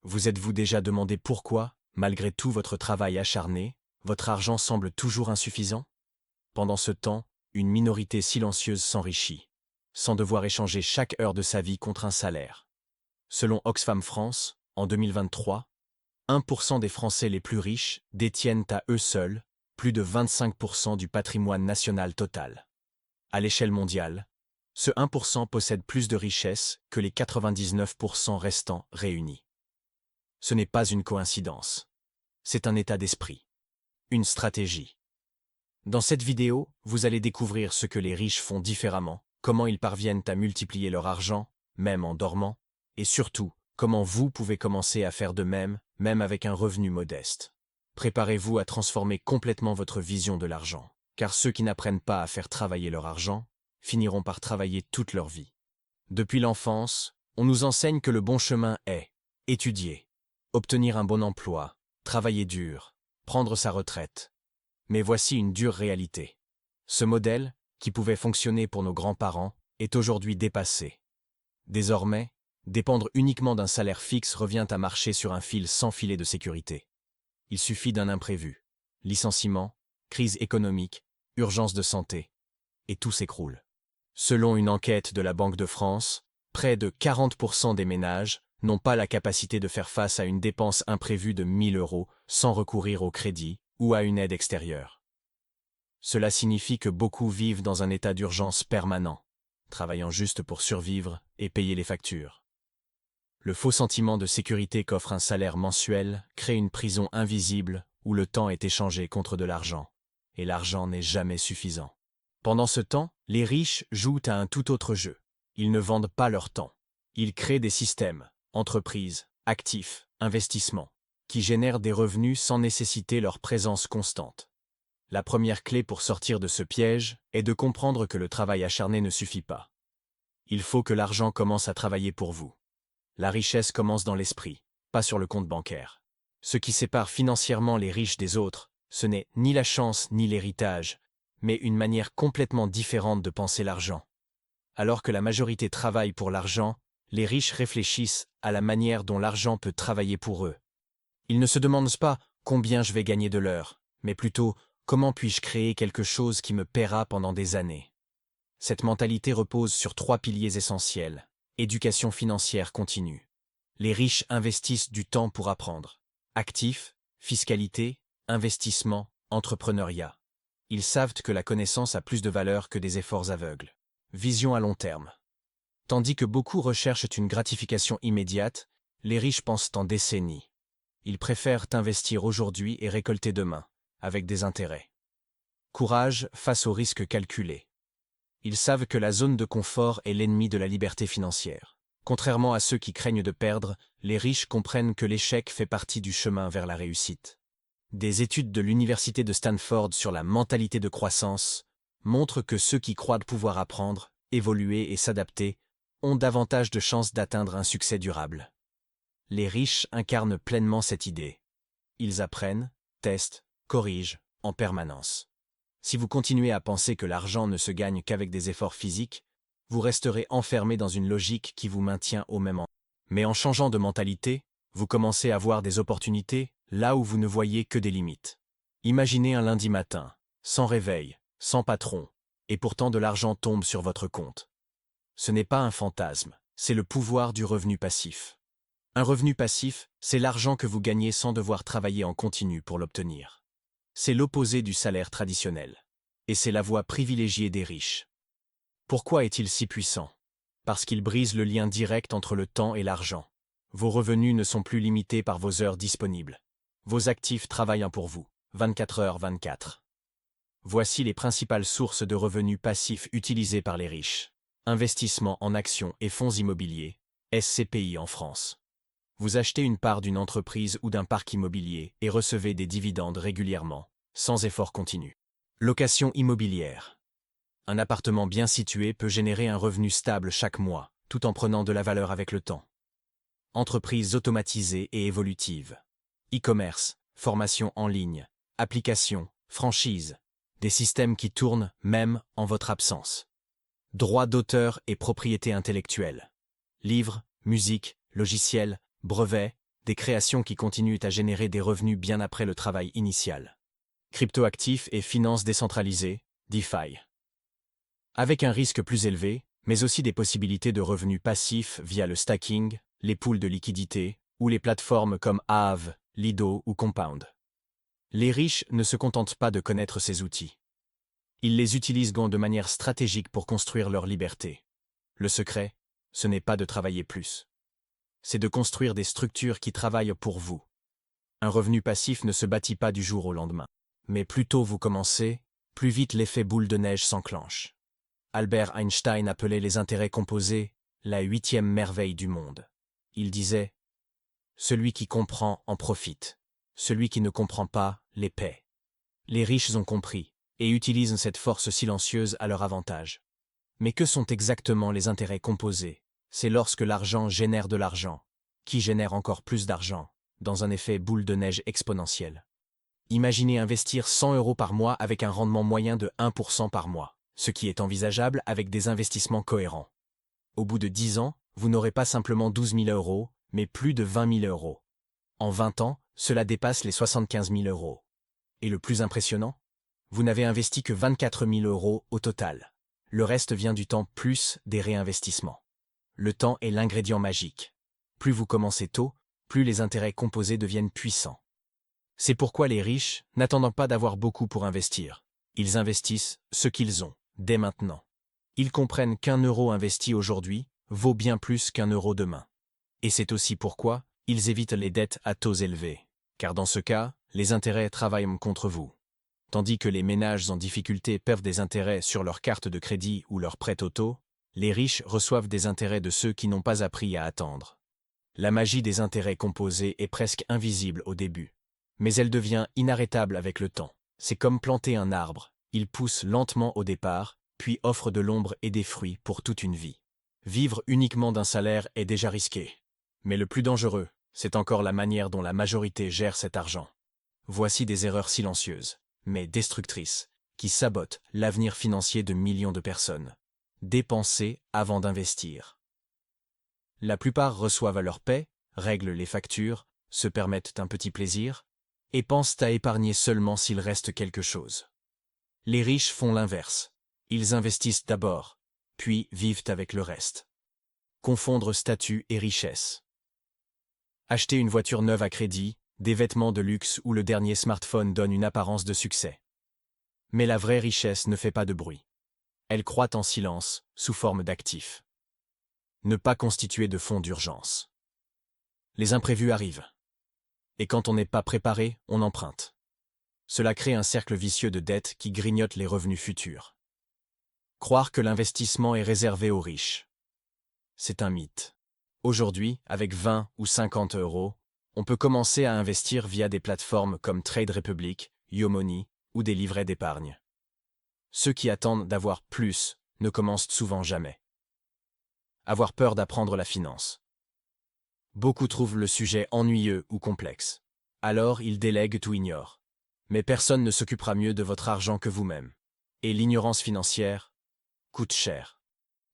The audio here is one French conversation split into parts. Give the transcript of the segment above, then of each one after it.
Vous êtes-vous déjà demandé pourquoi, malgré tout votre travail acharné, votre argent semble toujours insuffisant? Pendant ce temps, une minorité silencieuse s'enrichit, sans devoir échanger chaque heure de sa vie contre un salaire. Selon Oxfam France, en 2023, 1% des Français les plus riches détiennent à eux seuls plus de 25% du patrimoine national total. À l'échelle mondiale, ce 1% possède plus de richesses que les 99% restants réunis. Ce n'est pas une coïncidence. C'est un état d'esprit. Une stratégie. Dans cette vidéo, vous allez découvrir ce que les riches font différemment, comment ils parviennent à multiplier leur argent, même en dormant, et surtout, comment vous pouvez commencer à faire de même, même avec un revenu modeste. Préparez-vous à transformer complètement votre vision de l'argent, car ceux qui n'apprennent pas à faire travailler leur argent finiront par travailler toute leur vie. Depuis l'enfance, on nous enseigne que le bon chemin est étudier, obtenir un bon emploi, travailler dur, prendre sa retraite. Mais voici une dure réalité. Ce modèle, qui pouvait fonctionner pour nos grands-parents, est aujourd'hui dépassé. Désormais, dépendre uniquement d'un salaire fixe revient à marcher sur un fil sans filet de sécurité. Il suffit d'un imprévu. Licenciement, crise économique, urgence de santé. Et tout s'écroule. Selon une enquête de la Banque de France, près de 40% des ménages n'ont pas la capacité de faire face à une dépense imprévue de 1 000 € sans recourir au crédit ou à une aide extérieure. Cela signifie que beaucoup vivent dans un état d'urgence permanent, travaillant juste pour survivre et payer les factures. Le faux sentiment de sécurité qu'offre un salaire mensuel crée une prison invisible où le temps est échangé contre de l'argent, et l'argent n'est jamais suffisant. Pendant ce temps, les riches jouent à un tout autre jeu. Ils ne vendent pas leur temps. Ils créent des systèmes, entreprises, actifs, investissements, qui génèrent des revenus sans nécessiter leur présence constante. La première clé pour sortir de ce piège est de comprendre que le travail acharné ne suffit pas. Il faut que l'argent commence à travailler pour vous. La richesse commence dans l'esprit, pas sur le compte bancaire. Ce qui sépare financièrement les riches des autres, ce n'est ni la chance ni l'héritage, mais une manière complètement différente de penser l'argent. Alors que la majorité travaille pour l'argent, les riches réfléchissent à la manière dont l'argent peut travailler pour eux. Ils ne se demandent pas combien je vais gagner de l'heure, mais plutôt comment puis-je créer quelque chose qui me paiera pendant des années. Cette mentalité repose sur 3 piliers essentiels. Éducation financière continue. Les riches investissent du temps pour apprendre. Actifs, fiscalité, investissement, entrepreneuriat. Ils savent que la connaissance a plus de valeur que des efforts aveugles. Vision à long terme. Tandis que beaucoup recherchent une gratification immédiate, les riches pensent en décennies. Ils préfèrent investir aujourd'hui et récolter demain, avec des intérêts. Courage face aux risques calculés. Ils savent que la zone de confort est l'ennemi de la liberté financière. Contrairement à ceux qui craignent de perdre, les riches comprennent que l'échec fait partie du chemin vers la réussite. Des études de l'université de Stanford sur la mentalité de croissance montrent que ceux qui croient pouvoir apprendre, évoluer et s'adapter ont davantage de chances d'atteindre un succès durable. Les riches incarnent pleinement cette idée. Ils apprennent, testent, corrigent en permanence. Si vous continuez à penser que l'argent ne se gagne qu'avec des efforts physiques, vous resterez enfermé dans une logique qui vous maintient au même endroit. Mais en changeant de mentalité, vous commencez à voir des opportunités là où vous ne voyez que des limites. Imaginez un lundi matin, sans réveil, sans patron, et pourtant de l'argent tombe sur votre compte. Ce n'est pas un fantasme, c'est le pouvoir du revenu passif. Un revenu passif, c'est l'argent que vous gagnez sans devoir travailler en continu pour l'obtenir. C'est l'opposé du salaire traditionnel. Et c'est la voie privilégiée des riches. Pourquoi est-il si puissant? Parce qu'il brise le lien direct entre le temps et l'argent. Vos revenus ne sont plus limités par vos heures disponibles. Vos actifs travaillent pour vous, 24h/24. Voici les principales sources de revenus passifs utilisées par les riches. Investissement en actions et fonds immobiliers, SCPI en France. Vous achetez une part d'une entreprise ou d'un parc immobilier et recevez des dividendes régulièrement, sans effort continu. Location immobilière. Un appartement bien situé peut générer un revenu stable chaque mois, tout en prenant de la valeur avec le temps. Entreprises automatisées et évolutives. E-commerce, formation en ligne, applications, franchises. Des systèmes qui tournent même en votre absence. Droits d'auteur et propriété intellectuelle. Livres, musique, logiciels, brevets, des créations qui continuent à générer des revenus bien après le travail initial. Cryptoactifs et finances décentralisées, DeFi. Avec un risque plus élevé, mais aussi des possibilités de revenus passifs via le stacking, les pools de liquidités, ou les plateformes comme Aave, Lido ou Compound. Les riches ne se contentent pas de connaître ces outils. Ils les utilisent de manière stratégique pour construire leur liberté. Le secret, ce n'est pas de travailler plus. C'est de construire des structures qui travaillent pour vous. Un revenu passif ne se bâtit pas du jour au lendemain. Mais plus tôt vous commencez, plus vite l'effet boule de neige s'enclenche. Albert Einstein appelait les intérêts composés la 8e merveille du monde. Il disait « Celui qui comprend en profite. Celui qui ne comprend pas les paie. » Les riches ont compris et utilisent cette force silencieuse à leur avantage. Mais que sont exactement les intérêts composés? C'est lorsque l'argent génère de l'argent, qui génère encore plus d'argent, dans un effet boule de neige exponentielle. Imaginez investir 100 € par mois avec un rendement moyen de 1% par mois, ce qui est envisageable avec des investissements cohérents. Au bout de 10 ans, vous n'aurez pas simplement 12 000 €, mais plus de 20 000 €. En 20 ans, cela dépasse les 75 000 €. Et le plus impressionnant? Vous n'avez investi que 24 000 € au total. Le reste vient du temps plus des réinvestissements. Le temps est l'ingrédient magique. Plus vous commencez tôt, plus les intérêts composés deviennent puissants. C'est pourquoi les riches, n'attendant pas d'avoir beaucoup pour investir, ils investissent ce qu'ils ont, dès maintenant. Ils comprennent qu'1 € investi aujourd'hui vaut bien plus qu'1 € demain. Et c'est aussi pourquoi ils évitent les dettes à taux élevés, car dans ce cas, les intérêts travaillent contre vous. Tandis que les ménages en difficulté perdent des intérêts sur leur carte de crédit ou leur prêt auto, les riches reçoivent des intérêts de ceux qui n'ont pas appris à attendre. La magie des intérêts composés est presque invisible au début, mais elle devient inarrêtable avec le temps. C'est comme planter un arbre, il pousse lentement au départ, puis offre de l'ombre et des fruits pour toute une vie. Vivre uniquement d'un salaire est déjà risqué. Mais le plus dangereux, c'est encore la manière dont la majorité gère cet argent. Voici des erreurs silencieuses, mais destructrices, qui sabotent l'avenir financier de millions de personnes. Dépenser avant d'investir. La plupart reçoivent leur paie, règlent les factures, se permettent un petit plaisir, et pensent à épargner seulement s'il reste quelque chose. Les riches font l'inverse. Ils investissent d'abord, puis vivent avec le reste. Confondre statut et richesse. Acheter une voiture neuve à crédit, des vêtements de luxe ou le dernier smartphone donne une apparence de succès. Mais la vraie richesse ne fait pas de bruit. Elle croît en silence, sous forme d'actifs. Ne pas constituer de fonds d'urgence. Les imprévus arrivent. Et quand on n'est pas préparé, on emprunte. Cela crée un cercle vicieux de dettes qui grignote les revenus futurs. Croire que l'investissement est réservé aux riches. C'est un mythe. Aujourd'hui, avec 20 ou 50 €, on peut commencer à investir via des plateformes comme Trade Republic, YoMoney ou des livrets d'épargne. Ceux qui attendent d'avoir plus ne commencent souvent jamais. Avoir peur d'apprendre la finance. Beaucoup trouvent le sujet ennuyeux ou complexe. Alors ils délèguent ou ignorent. Mais personne ne s'occupera mieux de votre argent que vous-même. Et l'ignorance financière coûte cher.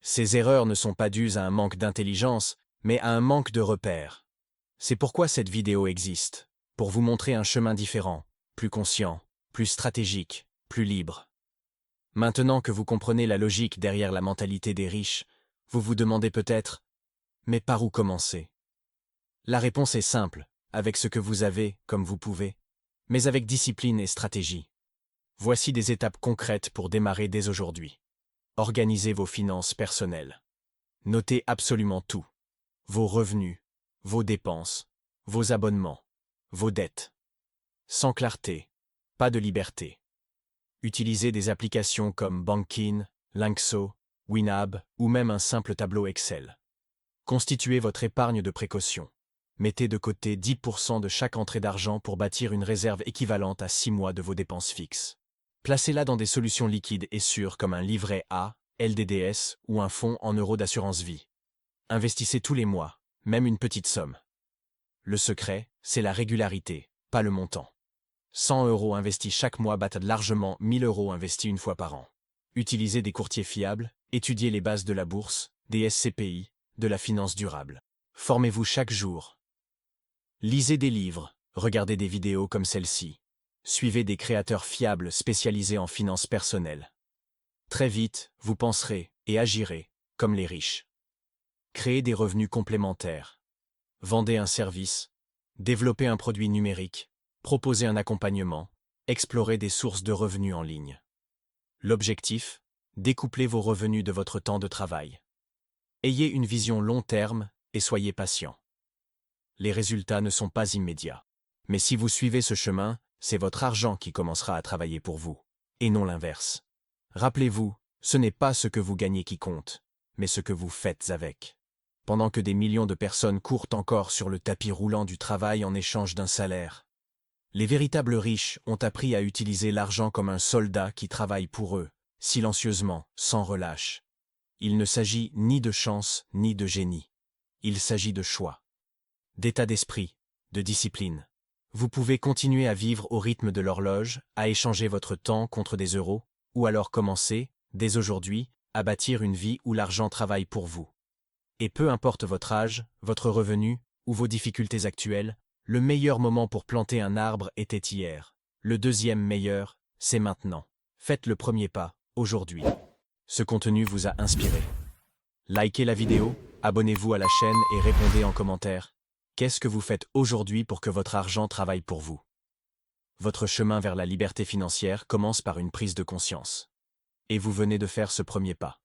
Ces erreurs ne sont pas dues à un manque d'intelligence, mais à un manque de repères. C'est pourquoi cette vidéo existe, pour vous montrer un chemin différent, plus conscient, plus stratégique, plus libre. Maintenant que vous comprenez la logique derrière la mentalité des riches, vous vous demandez peut-être « Mais par où commencer ?» La réponse est simple, avec ce que vous avez, comme vous pouvez, mais avec discipline et stratégie. Voici des étapes concrètes pour démarrer dès aujourd'hui. Organisez vos finances personnelles. Notez absolument tout. Vos revenus, vos dépenses, vos abonnements, vos dettes. Sans clarté, pas de liberté. Utilisez des applications comme Bankin, Linkso, Winab ou même un simple tableau Excel. Constituez votre épargne de précaution. Mettez de côté 10% de chaque entrée d'argent pour bâtir une réserve équivalente à 6 mois de vos dépenses fixes. Placez-la dans des solutions liquides et sûres comme un livret A, LDDS ou un fonds en euros d'assurance vie. Investissez tous les mois, même une petite somme. Le secret, c'est la régularité, pas le montant. 100 € investis chaque mois battent largement 1000 € investis une fois par an. Utilisez des courtiers fiables, étudiez les bases de la bourse, des SCPI, de la finance durable. Formez-vous chaque jour. Lisez des livres, regardez des vidéos comme celle-ci. Suivez des créateurs fiables spécialisés en finances personnelles. Très vite, vous penserez et agirez comme les riches. Créez des revenus complémentaires. Vendez un service. Développez un produit numérique. Proposez un accompagnement. Explorez des sources de revenus en ligne. L'objectif, découplez vos revenus de votre temps de travail. Ayez une vision long terme et soyez patient. Les résultats ne sont pas immédiats. Mais si vous suivez ce chemin, c'est votre argent qui commencera à travailler pour vous, et non l'inverse. Rappelez-vous, ce n'est pas ce que vous gagnez qui compte, mais ce que vous faites avec. Pendant que des millions de personnes courent encore sur le tapis roulant du travail en échange d'un salaire, les véritables riches ont appris à utiliser l'argent comme un soldat qui travaille pour eux, silencieusement, sans relâche. Il ne s'agit ni de chance ni de génie. Il s'agit de choix, d'état d'esprit, de discipline. Vous pouvez continuer à vivre au rythme de l'horloge, à échanger votre temps contre des euros, ou alors commencer, dès aujourd'hui, à bâtir une vie où l'argent travaille pour vous. Et peu importe votre âge, votre revenu, ou vos difficultés actuelles, le meilleur moment pour planter un arbre était hier. Le deuxième meilleur, c'est maintenant. Faites le premier pas, aujourd'hui. Ce contenu vous a inspiré. Likez la vidéo, abonnez-vous à la chaîne et répondez en commentaire. Qu'est-ce que vous faites aujourd'hui pour que votre argent travaille pour vous? Votre chemin vers la liberté financière commence par une prise de conscience. Et vous venez de faire ce premier pas.